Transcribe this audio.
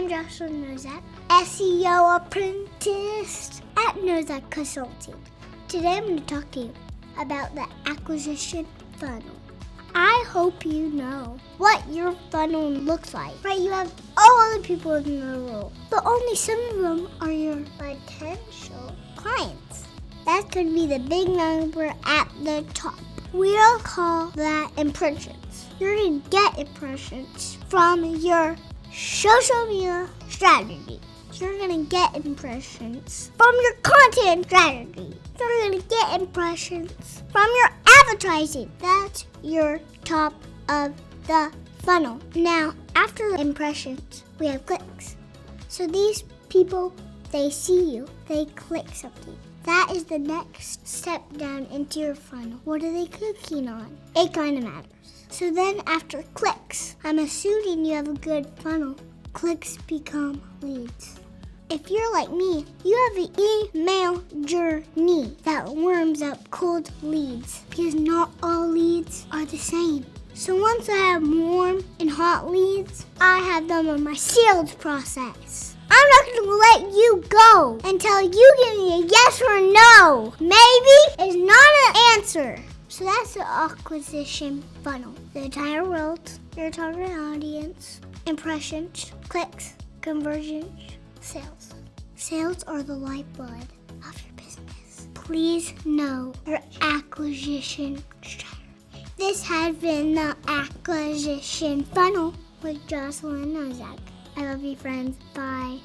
I'm Jocelyn Nozak, SEO apprentice at Nozak Consulting. Today I'm going to talk to you about the acquisition funnel. I hope you know what your funnel looks like. Right, you have all the people in the role, but only some of them are your potential clients. That's going to be the big number at the top. We'll call that impressions. You're going to get impressions from your social media strategy. You're going to get impressions from your content strategy. You're going to get impressions from your advertising. That's your top of the funnel. Now, after impressions, we have clicks. So these people, they see you, they click something. That is the next step down into your funnel. What are they clicking on? It kind of matters. So then after clicks, I'm assuming you have a good funnel. Clicks become leads. If you're like me, you have an email journey that warms up cold leads because not all leads are the same. So once I have warm and hot leads, I have them on my sales process. I'm not going to let you go until you give me a yes or no. Maybe is not an answer. So that's the acquisition funnel. The entire world, your target audience, impressions, clicks, conversions, sales. Sales are the lifeblood of your business. Please know your acquisition strategy. This has been the acquisition funnel with Jocelyn Nozak. I love you, friends. Bye.